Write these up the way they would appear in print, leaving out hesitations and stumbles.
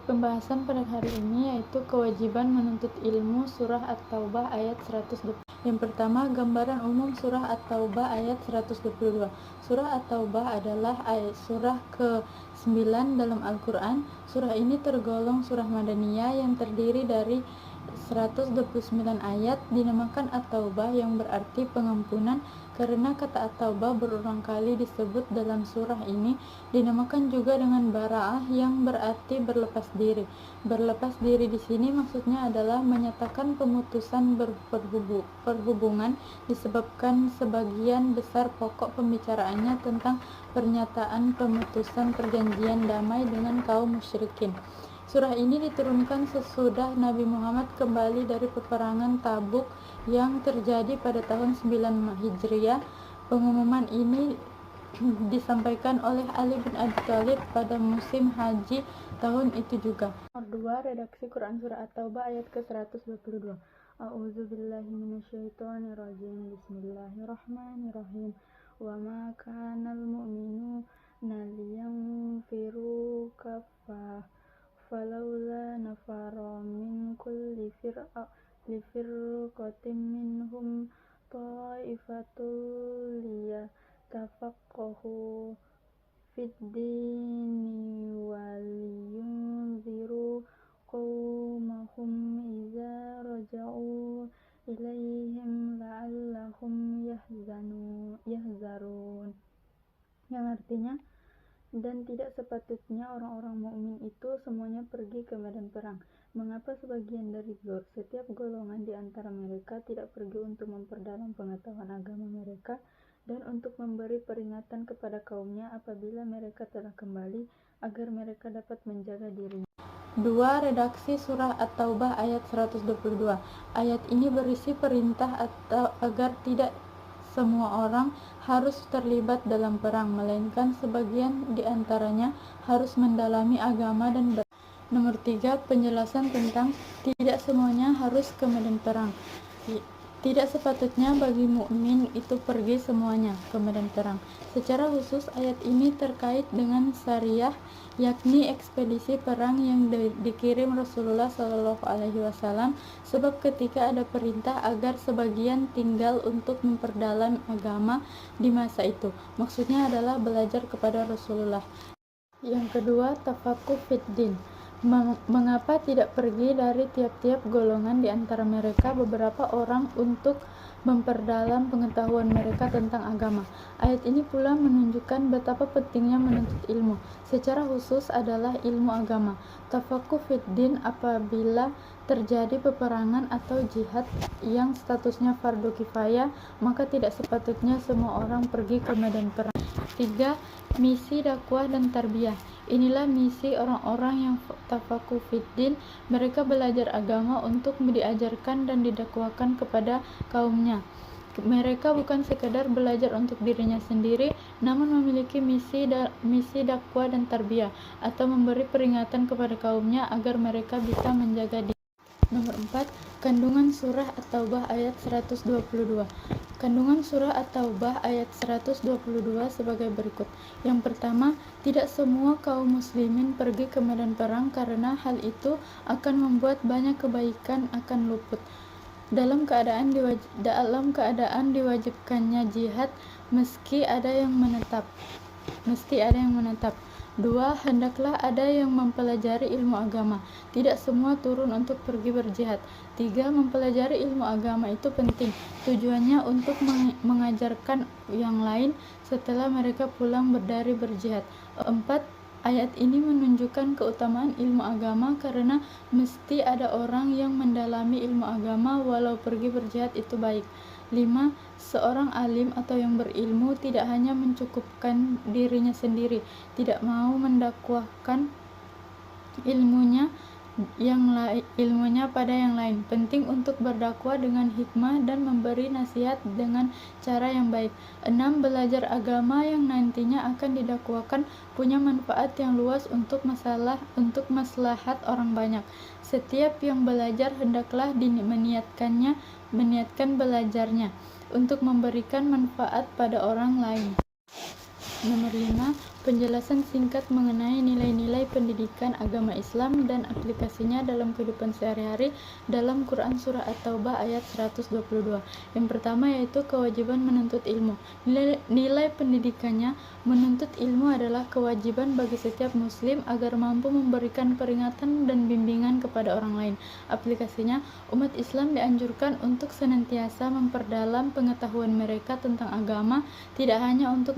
Topik pembahasan pada hari ini yaitu kewajiban menuntut ilmu surah At-Taubah ayat 120. Yang pertama, gambaran umum surah At-Taubah ayat 122. Surah At-Taubah adalah surah ke-9 dalam Al-Quran. Surah ini tergolong surah Madaniyah yang terdiri dari 129 ayat. Dinamakan At-Taubah yang berarti pengampunan karena kata At-Taubah berulang kali disebut dalam surah ini. Dinamakan juga dengan Bara'ah yang berarti berlepas diri. Berlepas diri di sini maksudnya adalah menyatakan pemutusan perhubungan disebabkan sebagian besar pokok pembicaraannya tentang pernyataan pemutusan perjanjian damai dengan kaum musyrikin. Surah ini diturunkan sesudah Nabi Muhammad kembali dari peperangan Tabuk yang terjadi pada tahun 9 Hijriah. Pengumuman ini disampaikan oleh Ali bin Abi Thalib pada musim haji tahun itu juga. Nomor 2, redaksi Quran Surah At-Taubah ayat ke-122. A'udzubillahi minasyaitonirrajim. Bismillahirrahmanirrahim. Wa ma kanal mu'minuna liyanfiru kaffah falawla nafara min kulli firqatin minhum ta'ifatul liyatafaqahu fid dini waliyunziru qaumahum idza raja'u ilaihim la'allahum yahzarun, yang artinya, dan tidak sepatutnya orang-orang mukmin itu semuanya pergi ke medan perang. Mengapa sebagian dari setiap golongan di antara mereka tidak pergi untuk memperdalam pengetahuan agama mereka dan untuk memberi peringatan kepada kaumnya apabila mereka telah kembali, agar mereka dapat menjaga dirinya. 2. Redaksi Surah At-Taubah ayat 122. Ayat ini berisi perintah agar tidak semua orang harus terlibat dalam perang, melainkan sebagian di antaranya harus mendalami agama dan Nomor 3. Penjelasan tentang tidak semuanya harus ke medan perang. Tidak sepatutnya bagi mukmin itu pergi semuanya ke medan perang. Secara khusus ayat ini terkait dengan syariah, yakni ekspedisi perang yang dikirim Rasulullah SAW, sebab ketika ada perintah agar sebagian tinggal untuk memperdalam agama di masa itu, maksudnya adalah belajar kepada Rasulullah. Yang kedua, tafaquh fid din. Mengapa tidak pergi dari tiap-tiap golongan di antara mereka beberapa orang untuk memperdalam pengetahuan mereka tentang agama? Ayat ini pula menunjukkan betapa pentingnya menuntut ilmu. Secara khusus adalah ilmu agama. Tafaquh fid din apabila terjadi peperangan atau jihad yang statusnya fardu kifayah, maka tidak sepatutnya semua orang pergi ke medan perang. 3. Misi dakwah dan tarbiyah. Inilah misi orang-orang yang tafaquh fid din. Mereka belajar agama untuk diajarkan dan didakwakan kepada kaumnya. Mereka bukan sekadar belajar untuk dirinya sendiri, namun memiliki misi dakwah dan tarbiyah, atau memberi peringatan kepada kaumnya agar mereka bisa menjaga diri. Nomor 4. Kandungan surah At-Taubah ayat 122. Kandungan surah At-Taubah ayat 122 sebagai berikut. Yang pertama, tidak semua kaum muslimin pergi ke medan perang karena hal itu akan membuat banyak kebaikan akan luput. Dalam keadaan diwajibkannya jihad, mesti ada yang menetap. 2. Hendaklah ada yang mempelajari ilmu agama. Tidak semua turun untuk pergi berjihad. 3. Mempelajari ilmu agama itu penting. Tujuannya untuk mengajarkan yang lain setelah mereka pulang dari berjihad. 4. Ayat ini menunjukkan keutamaan ilmu agama karena mesti ada orang yang mendalami ilmu agama walau pergi berjihad itu baik. 5. Seorang alim atau yang berilmu tidak hanya mencukupkan dirinya sendiri, tidak mau mendakwahkan ilmunya pada yang lain. Penting untuk berdakwah dengan hikmah dan memberi nasihat dengan cara yang baik. 6. Belajar agama yang nantinya akan didakwakan punya manfaat yang luas untuk maslahat orang banyak. Setiap yang belajar hendaklah meniatkan belajarnya untuk memberikan manfaat pada orang lain. Nomor 5. Penjelasan singkat mengenai nilai-nilai pendidikan agama Islam dan aplikasinya dalam kehidupan sehari-hari dalam Quran Surah At-Taubah ayat 122. Yang pertama yaitu kewajiban menuntut ilmu. Nilai pendidikannya, menuntut ilmu adalah kewajiban bagi setiap muslim agar mampu memberikan peringatan dan bimbingan kepada orang lain. Aplikasinya, umat Islam dianjurkan untuk senantiasa memperdalam pengetahuan mereka tentang agama, tidak hanya untuk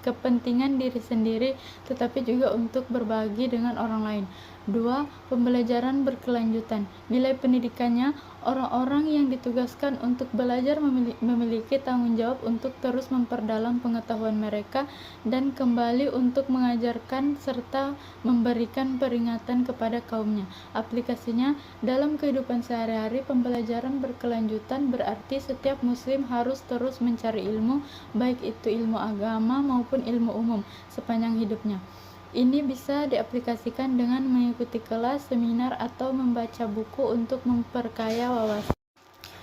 kepentingan diri sendiri, tetapi juga untuk berbagi dengan orang lain. 2. Pembelajaran berkelanjutan. Nilai pendidikannya, orang-orang yang ditugaskan untuk belajar memiliki tanggung jawab untuk terus memperdalam pengetahuan mereka dan kembali untuk mengajarkan serta memberikan peringatan kepada kaumnya. Aplikasinya, dalam kehidupan sehari-hari, pembelajaran berkelanjutan berarti setiap muslim harus terus mencari ilmu, baik itu ilmu agama maupun ilmu umum, sepanjang hidupnya. Ini bisa diaplikasikan dengan mengikuti kelas, seminar, atau membaca buku untuk memperkaya wawasan.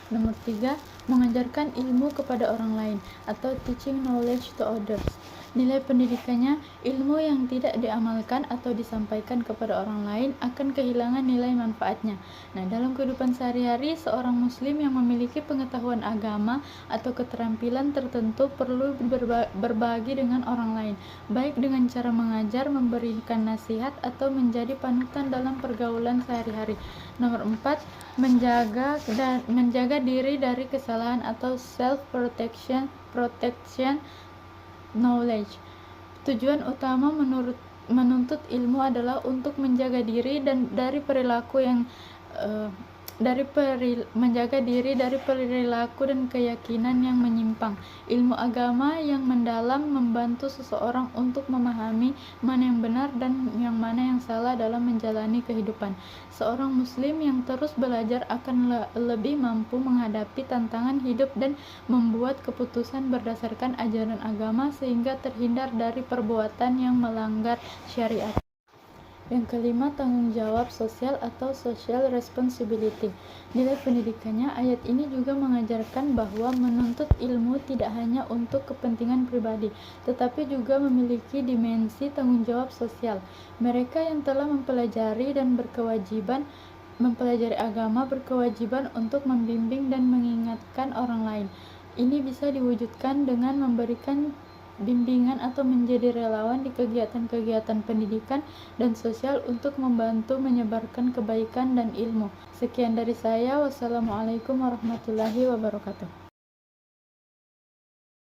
Nomor 3. Mengajarkan ilmu kepada orang lain atau teaching knowledge to others. Nilai pendidikannya, ilmu yang tidak diamalkan atau disampaikan kepada orang lain akan kehilangan nilai manfaatnya. Nah, dalam kehidupan sehari-hari, seorang muslim yang memiliki pengetahuan agama atau keterampilan tertentu perlu berbagi dengan orang lain, baik dengan cara mengajar, memberikan nasihat, atau menjadi panutan dalam pergaulan sehari-hari. Nomor 4. Menjaga diri dari kesalahan atau self-protection knowledge. Tujuan utama menuntut ilmu adalah untuk menjaga diri dari perilaku dan keyakinan yang menyimpang. Ilmu agama yang mendalam membantu seseorang untuk memahami mana yang benar dan yang mana yang salah dalam menjalani kehidupan. Seorang muslim yang terus belajar akan lebih mampu menghadapi tantangan hidup dan membuat keputusan berdasarkan ajaran agama sehingga terhindar dari perbuatan yang melanggar syariat. Yang kelima, tanggung jawab sosial atau social responsibility. Nilai pendidikannya, ayat ini juga mengajarkan bahwa menuntut ilmu tidak hanya untuk kepentingan pribadi, tetapi juga memiliki dimensi tanggung jawab sosial. Mereka yang telah mempelajari agama berkewajiban untuk membimbing dan mengingatkan orang lain. Ini bisa diwujudkan dengan memberikan bimbingan atau menjadi relawan di kegiatan-kegiatan pendidikan dan sosial untuk membantu menyebarkan kebaikan dan ilmu. Sekian dari saya. Wassalamualaikum warahmatullahi wabarakatuh.